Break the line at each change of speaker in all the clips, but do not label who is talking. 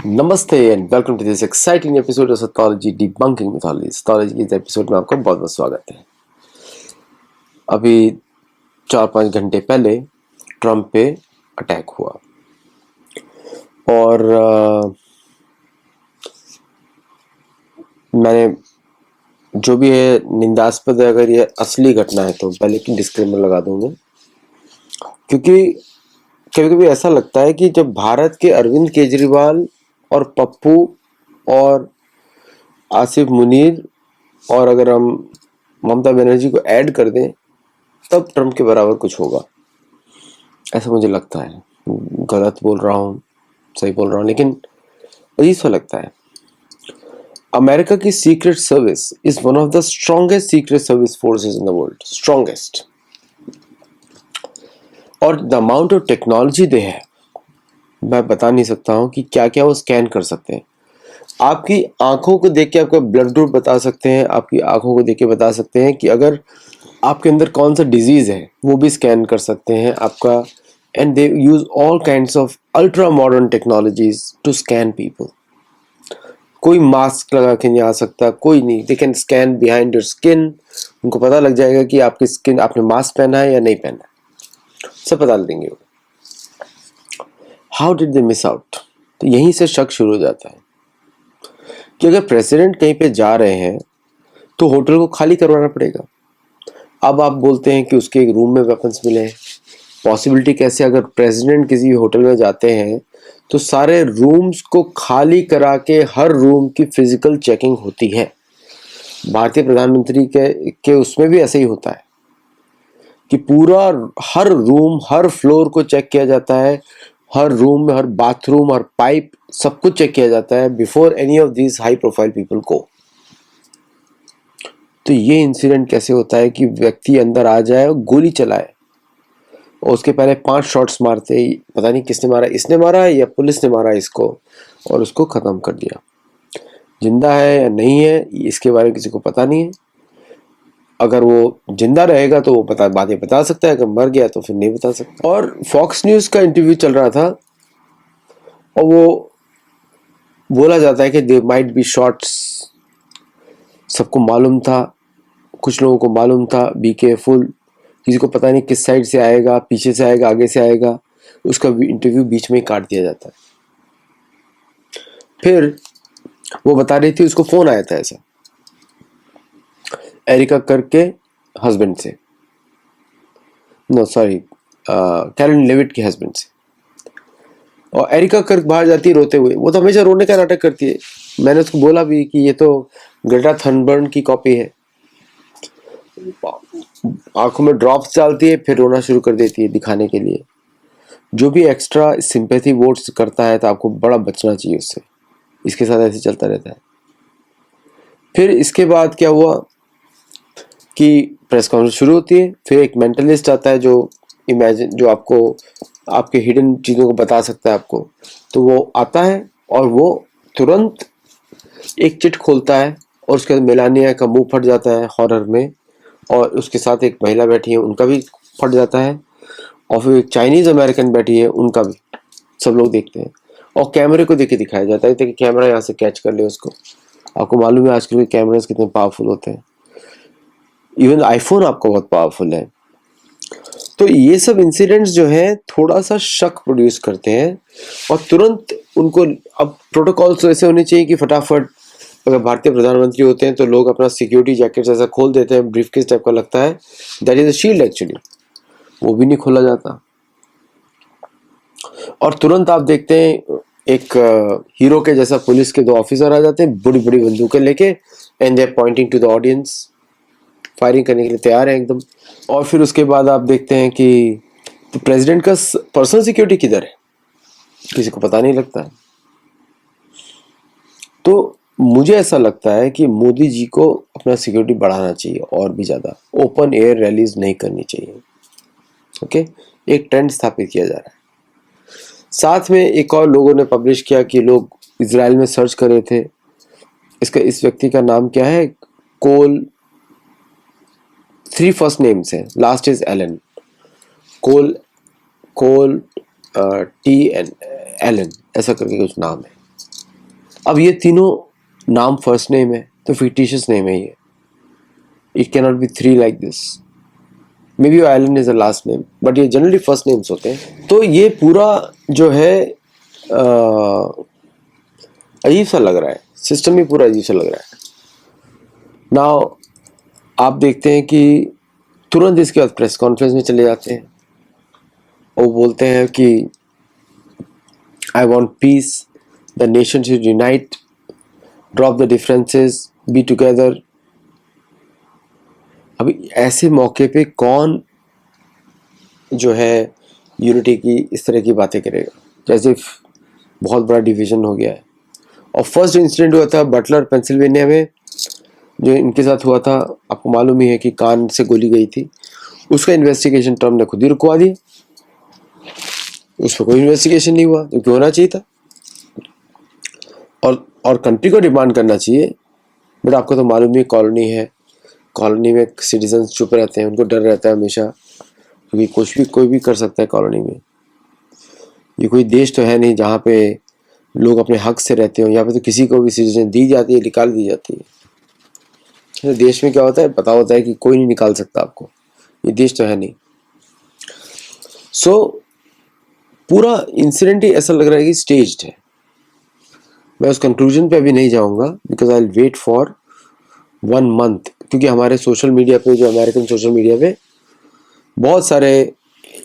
नमस्ते and welcome to this exciting episode of psychology debunking mythology. Psychology के इस episode में आपका बहुत बहुत स्वागत है। अभी 4-5 घंटे पहले ट्रम्प पे अटैक हुआ और मैंने जो भी है निंदास्पद है। अगर ये असली घटना है तो पहले की डिस्क्लेमर लगा दूंगा, क्योंकि कभी कभी ऐसा लगता है कि जब भारत के अरविंद केजरीवाल और पप्पू और आसिफ मुनीर और अगर हम ममता बनर्जी को ऐड कर दें तब ट्रम्प के बराबर कुछ होगा, ऐसा मुझे लगता है। गलत बोल रहा हूँ, सही बोल रहा हूँ, लेकिन अजीब सा लगता है। अमेरिका की secret service is one of the strongest secret service forces in the world, strongest. और द अमाउंट ऑफ टेक्नोलॉजी दे है, मैं बता नहीं सकता हूँ कि क्या क्या वो स्कैन कर सकते हैं। आपकी आंखों को देख के आपका ब्लड ग्रुप बता सकते हैं, आपकी आंखों को देख के बता सकते हैं कि अगर आपके अंदर कौन सा डिजीज है वो भी स्कैन कर सकते हैं आपका। And they use all kinds of ultra modern technologies to scan people. कोई मास्क लगा के नहीं आ सकता, कोई नहीं। They can scan behind your skin. उनको पता लग जाएगा कि आपकी स्किन, आपने मास्क पहना है या नहीं पहना है, सब बता देंगे वो। How did they miss out? तो यहीं से शक शुरू हो जाता है कि अगर प्रेसिडेंट कहीं पे जा रहे हैं तो होटल को खाली करवाना पड़ेगा। अब आप बोलते हैं कि उसके एक रूम में वेपन्स मिले हैं। पॉसिबिलिटी कैसे? अगर प्रेसिडेंट किसी होटल में जाते हैं तो सारे रूम्स को खाली करा के हर रूम की फिजिकल चेकिंग होती है। भारतीय प्रधानमंत्री के उसमें भी ऐसा ही होता है कि पूरा हर रूम, हर फ्लोर को चेक किया जाता है। हर रूम में, हर बाथरूम, हर पाइप, सब कुछ चेक किया जाता है before any of this high profile people को। तो ये इंसिडेंट कैसे होता है कि व्यक्ति अंदर आ जाए और गोली चलाए और उसके पहले 5 शॉट्स मारते ही पता नहीं किसने मारा, इसने मारा या पुलिस ने मारा इसको, और उसको खत्म कर दिया। जिंदा है या नहीं है इसके बारे में किसी को पता नहीं है। अगर वो जिंदा रहेगा तो वो बातें बता सकता है, अगर मर गया तो फिर नहीं बता सकता। और फॉक्स न्यूज का इंटरव्यू चल रहा था और वो बोला जाता है कि दे माइट बी शॉट्स। सबको मालूम था, कुछ लोगों को मालूम था, बी केयरफुल। किसी को पता नहीं किस साइड से आएगा, पीछे से आएगा, आगे से आएगा। उसका इंटरव्यू बीच में ही काट दिया जाता है। फिर वो बता रही थी उसको फोन आया था ऐसा एरिका कर्क के हस्बैंड से, नो सॉरी, कैरन लेविट के हस्बैंड से। और एरिका कर्क बाहर जाती है रोते हुए। वो तो हमेशा रोने का नाटक करती है। मैंने उसको बोला भी कि ये तो ग्रेटा थनबर्न की कॉपी है। आंखों में ड्रॉप्स डालती है, फिर रोना शुरू कर देती है दिखाने के लिए। जो भी एक्स्ट्रा सिंपैथी वोट्स करता है तो आपको बड़ा बचना चाहिए उससे। इसके साथ ऐसे चलता रहता है। फिर इसके बाद क्या हुआ कि प्रेस कॉन्फ्रेंस शुरू होती है। फिर एक मेंटलिस्ट आता है जो आपको आपके हिडन चीज़ों को बता सकता है आपको। तो वो आता है और वो तुरंत एक चिट खोलता है और उसके बाद मेलानिया का मुंह फट जाता है हॉरर में, और उसके साथ एक महिला बैठी है उनका भी फट जाता है, और फिर एक चाइनीज अमेरिकन बैठी है उनका भी। सब लोग देखते हैं और कैमरे को देख के दिखाया जाता है ताकि कैमरा यहाँ से कैच कर ले उसको। आपको मालूम है आजकल के कैमरास कितने पावरफुल होते हैं। इवन आईफोन आपका बहुत पावरफुल है। तो ये सब इंसिडेंट्स जो है थोड़ा सा शक प्रोड्यूस करते हैं और तुरंत उनको, अब प्रोटोकॉल्स ऐसे होने चाहिए कि फटाफट अगर भारतीय प्रधानमंत्री होते हैं तो लोग अपना सिक्योरिटी जैकेट ऐसा खोल देते हैं, ब्रीफकेस टाइप का लगता है, that is a shield actually. वो भी नहीं खोला जाता और तुरंत आप देखते हैं एक हीरो के जैसा पुलिस के 2 ऑफिसर आ जाते हैं बड़ी बड़ी बंदूकें लेके, and they are pointing to the audience, firing करने के लिए तैयार है एकदम। और फिर उसके बाद आप देखते हैं कि तो प्रेसिडेंट का पर्सनल सिक्योरिटी किधर है, किसी को पता नहीं लगता। तो मुझे ऐसा लगता है कि मोदी जी को अपना सिक्योरिटी बढ़ाना चाहिए और भी ज़्यादा। ओपन एयर रैलीज नहीं करनी चाहिए। ओके, एक ट्रेंड स्थापित किया जा रहा है। साथ में एक और लोगों ने पब्लिश किया कि लोग इजराइल में सर्च कर रहे थे। इस व्यक्ति का नाम क्या है? कोल, 3 फर्स्ट नेम्स हैं, last is Allen. Cole T N Allen ऐसा करके कुछ नाम है। अब ये तीनों नाम फर्स्ट नेम है तो फिक्टिशियस नेम है ये. It can not be three like this. May be island is the last name, but ये जनरली फर्स्ट नेम्स होते हैं. तो ये पूरा जो है अजीब सा लग रहा है, सिस्टम ही पूरा अजीब सा लग रहा है. नाउ आप देखते हैं कि तुरंत इसके बाद प्रेस कॉन्फ्रेंस में चले जाते हैं और बोलते हैं कि I want piece, the nation should unite, drop the differences, be together. अभी ऐसे मौके पे कौन जो है यूनिटी की इस तरह की बातें करेगा, जैसे बहुत बड़ा डिवीजन हो गया है. और फर्स्ट इंसिडेंट हुआ था बटलर पेंसिल्वेनिया में, जो इनके साथ हुआ था. आपको मालूम ही है कि कान से गोली गई थी. उसका इन्वेस्टिगेशन ट्रम्प ने खुद ही रुकवा दिया. उस पर कोई इन्वेस्टिगेशन नहीं हुआ, क्योंकि होना चाहिए था. और कंट्री को डिमांड करना चाहिए. बट आपको तो मालूम ही, कॉलोनी है, कॉलोनी में सिटीजन चुप रहते हैं, उनको डर रहता है हमेशा, क्योंकि कुछ भी कोई भी कर सकता है कॉलोनी में. ये कोई देश तो है नहीं जहाँ पे लोग अपने हक से रहते हो. यहाँ पे तो किसी को भी सिटीजन दी जाती है, निकाल दी जाती है. तो देश में क्या होता है, पता होता है कि कोई नहीं निकाल सकता आपको. ये देश तो है नहीं. सो पूरा इंसिडेंट ही ऐसा लग रहा है कि स्टेज्ड है. मैं उस कंक्लूजन पे अभी नहीं जाऊंगा, because I will wait for 1 month. क्योंकि हमारे सोशल मीडिया पे, जो अमेरिकन सोशल मीडिया पे बहुत सारे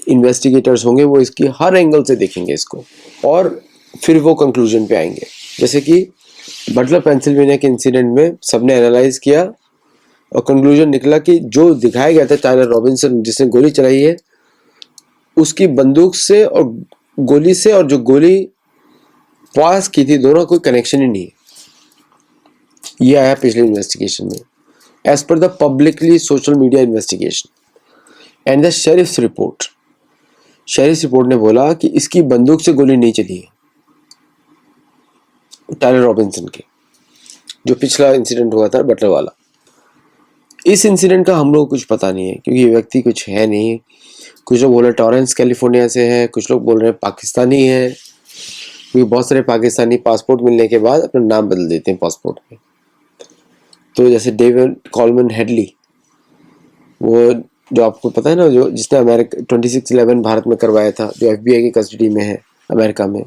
इन्वेस्टिगेटर्स होंगे, वो इसकी हर एंगल से देखेंगे इसको, और फिर वो कंक्लूजन पे आएंगे. जैसे कि बटलर पेंसिल्वेनिया के इंसिडेंट में सबने एनालाइज किया और कंक्लूजन निकला कि जो दिखाया गया था टायलर रॉबिन्सन जिसने गोली चलाई है, उसकी बंदूक से और गोली से, और जो गोली पास की थी, दोनों कोई कनेक्शन ही नहीं है. ये आया पिछले इन्वेस्टिगेशन में, as per the publicly social media investigation and the sheriff's report. Sheriff's report ने बोला कि इसकी बंदूक से गोली नहीं चली है टायलर रॉबिन्सन के, जो पिछला इंसिडेंट हुआ था बटलर वाला. इस इंसिडेंट का हम लोग को कुछ पता नहीं है, क्योंकि ये व्यक्ति कुछ है नहीं. कुछ लोग बोल रहे हैं टॉरेंस कैलिफोर्निया से है, कुछ लोग बोल रहे हैं पाकिस्तानी है, क्योंकि बहुत सारे पाकिस्तानी पासपोर्ट मिलने के बाद अपना नाम बदल देते हैं पासपोर्ट में. तो जैसे डेविड कॉलमन हेडली, वो जो आपको पता है ना, जो जिसने अमेरिका 26/11 भारत में करवाया था, जो FBI की कस्टडी में है अमेरिका में,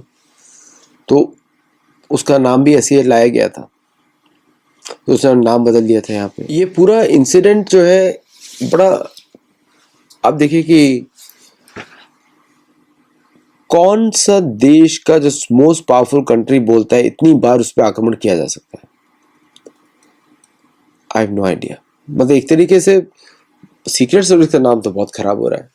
तो उसका नाम भी ऐसे ही लाया गया था, तो उसने नाम बदल दिया था यहाँ पे. ये पूरा इंसिडेंट जो है बड़ा, आप देखिए कि कौन सा देश का जो मोस्ट पावरफुल कंट्री बोलता है इतनी बार उस पर आक्रमण किया जा सकता है. I have no idea. मतलब एक तरीके से सीक्रेट सर्विस का नाम तो बहुत खराब हो रहा है.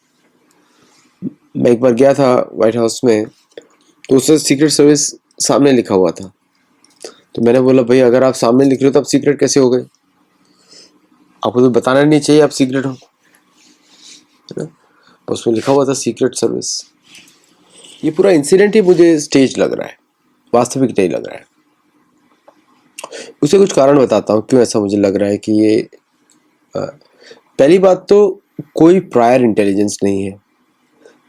मैं एक बार गया था व्हाइट हाउस में, तो उससे सीक्रेट सर्विस सामने लिखा हुआ था. तो मैंने बोला, भाई अगर आप सामने लिख रहे हो तो आप सीक्रेट कैसे हो गए? आपको तो बताना नहीं चाहिए आप सीक्रेट हो, है ना? उसमें लिखा हुआ था सीक्रेट सर्विस. ये पूरा इंसिडेंट ही मुझे स्टेज लग रहा है, वास्तविक नहीं लग रहा है. उससे कुछ कारण बताता हूँ क्यों ऐसा मुझे लग रहा है कि ये पहली बात तो कोई प्रायर इंटेलिजेंस नहीं है,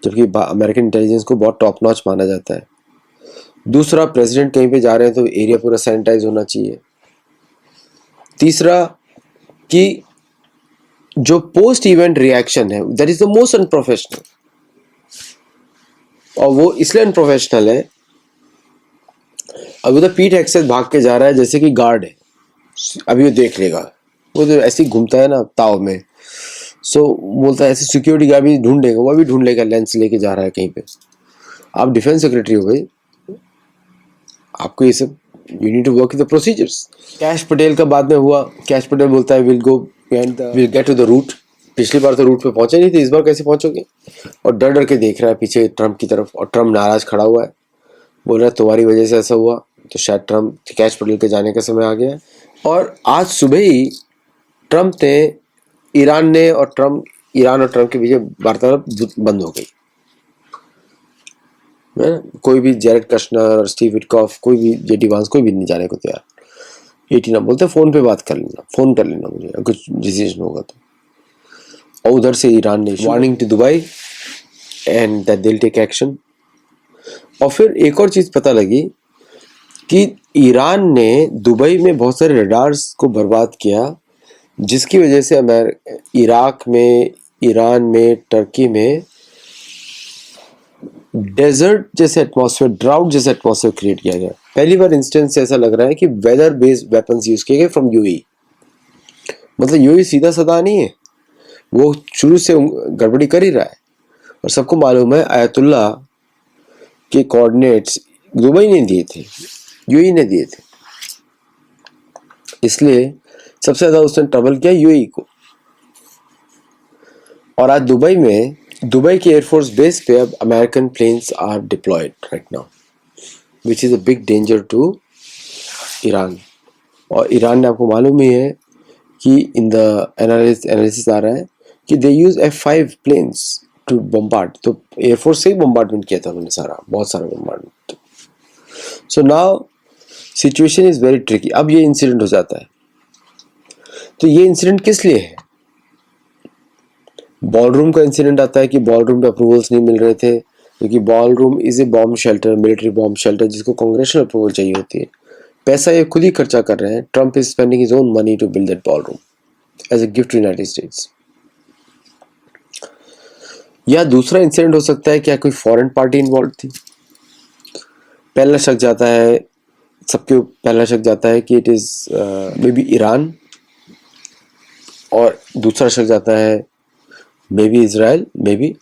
जबकि अमेरिकन इंटेलिजेंस को बहुत टॉप नॉच माना जाता है. दूसरा, प्रेसिडेंट कहीं पे जा रहे हैं तो एरिया पूरा सैनिटाइज होना चाहिए. तीसरा, कि जो पोस्ट इवेंट रिएक्शन है that is the most unprofessional. और वो इसलिए अनप्रोफेशनल है, अभी तो पीठ एक्सेस भाग के जा रहा है जैसे कि गार्ड है, अभी वो देख लेगा. वो तो ऐसे ही घूमता है ना ताव में, सो बोलता है ऐसे सिक्योरिटी गार्ड भी ढूंढेगा, वो भी ढूंढ लेगा, लेंस लेके जा रहा है कहीं पे. आप डिफेंस सेक्रेटरी हो गए, आपको ये सब, you need to work in the procedures. Kash Patel का बाद में हुआ. कैश पटेल बोलता है will get to the root. पिछली बार तो रूट पे पहुंचे नहीं थे, इस बार कैसे पहुंचोगे? और डर डर के देख रहा है पीछे ट्रम्प की तरफ, और ट्रम्प नाराज खड़ा हुआ है, बोल रहा है तुम्हारी वजह से ऐसा हुआ. तो शायद ट्रम्प, कैश पटेल के जाने का समय आ गया है. और आज सुबह ही ट्रम्प ने, ईरान और ट्रम्प के बीच वार्तालाप बंद हो गई. कोई भी जेरेड कश्नर, स्टीव विटकॉफ, कोई भी जेडी वांस, कोई भी नहीं जाने को तैयार. 18 बोलते फोन पे बात कर लेना, फोन कर लेना मुझे अगर कुछ डिसीजन होगा तो. और उधर से ईरान ने warning to Dubai and that they will take action. और फिर एक और चीज पता लगी कि ईरान ने दुबई में बहुत सारे रडार्स को बर्बाद किया, जिसकी वजह से इराक में, ईरान में, टर्की में डेजर्ट जैसे एटमॉस्फेयर, ड्राउट जैसे एटमॉस्फेयर क्रिएट किया गया। पहली बार इंस्टेंस ऐसा लग रहा है कि वेदर बेस्ड वेपन्स यूज किए गए फ्रॉम यूएई। मतलब यूएई सीधा साधा नहीं है, वो शुरू से गड़बड़ी कर ही रहा है। और सबको मालूम है आयतुल्ला के कोऑर्डिनेट्स दुबई ने दिए थे, यूएई ने दिए थे, इसलिए सबसे ज्यादा उसने ट्रबल किया यूएई को। और आज दुबई के एयरफोर्स बेस पे अब American planes are deployed right now, which is a big danger to Iran. और ईरान ने, आपको मालूम ही है कि इन द एनालिसिस आ रहा है कि they use F-5 planes to bombard. तो एयरफोर्स से ही बम्बार्डमेंट किया था उन्होंने, बहुत सारा bombardment. So now situation is very tricky. अब ये इंसिडेंट हो जाता है, तो ये इंसिडेंट किस लिए है? बॉलरूम का इंसिडेंट आता है कि बॉलरूम पे अप्रूवल्स नहीं मिल रहे थे, क्योंकि ballroom is a bomb shelter, military bomb shelter, जिसको कांग्रेशनल अप्रूवल चाहिए होती है। पैसा ये खुद ही खर्चा कर रहे हैं। Trump is spending his own money to build that ballroom as a gift to United States. या दूसरा इंसिडेंट हो सकता है, क्या कोई फॉरेन पार्टी इन्वॉल्व थी? पहला शक जाता है, सबके पहला शक जाता है कि it is may be Iran, और दूसरा शक जाता है may be Israel, may be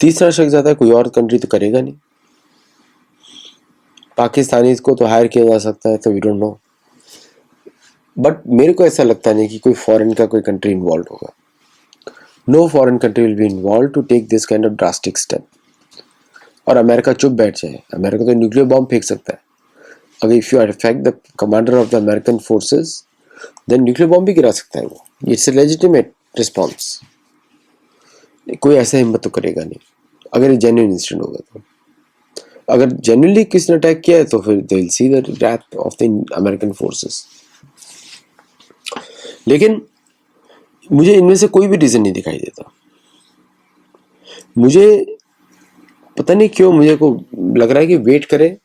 तीसरा शक जाता है कोई और कंट्री तो करेगा नहीं। पाकिस्तानी को तो हायर किया जा सकता है, तो वी डोंट नो। बट मेरे को ऐसा लगता नहीं कि कोई फॉरेन का कोई कंट्री इन्वॉल्व होगा। No foreign country will be involve to take this kind of drastic step. और अमेरिका चुप बैठ जाए। अमेरिका तो न्यूक्लियर बॉम्ब फेंक सकता है। अगर if you affect the commander of the American forces, then nuclear bomb भी गिरा सकता है वो। It's a legitimate response. कोई ऐसा हिम्मत तो करेगा नहीं अगर ये जेन्युइन इंसिडेंट होगा। तो अगर जेन्युइनली किसी ने अटैक किया है, तो फिर they will see the wrath of the American forces. लेकिन मुझे इनमें से कोई भी रीजन नहीं दिखाई देता। मुझे पता नहीं क्यों मुझे को लग रहा है कि वेट करें।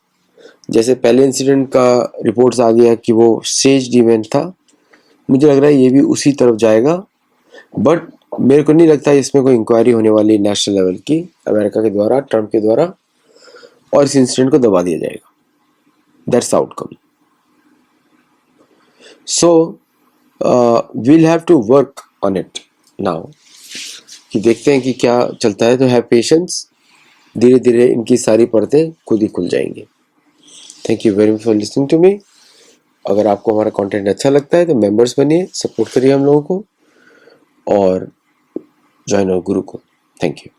जैसे पहले इंसिडेंट का रिपोर्ट्स आ गया कि वो स्टेज्ड इवेंट था, मुझे लग रहा है ये भी उसी तरफ जाएगा। बट मेरे को नहीं लगता इसमें कोई इंक्वायरी होने वाली नेशनल लेवल की, अमेरिका के द्वारा, ट्रम्प के द्वारा, और इस इंसिडेंट को दबा दिया जाएगा। That's outcome. So we'll have to work on it now, कि देखते हैं कि क्या चलता है। तो हैव पेशेंस, धीरे धीरे इनकी सारी परतें खुद ही खुल जाएंगी। Thank you very much for listening to me. अगर आपको हमारा कंटेंट अच्छा लगता है तो मेंबर्स बनिए, सपोर्ट करिए हम लोगों को, और ज्वाइन अवर गुरु को। Thank you.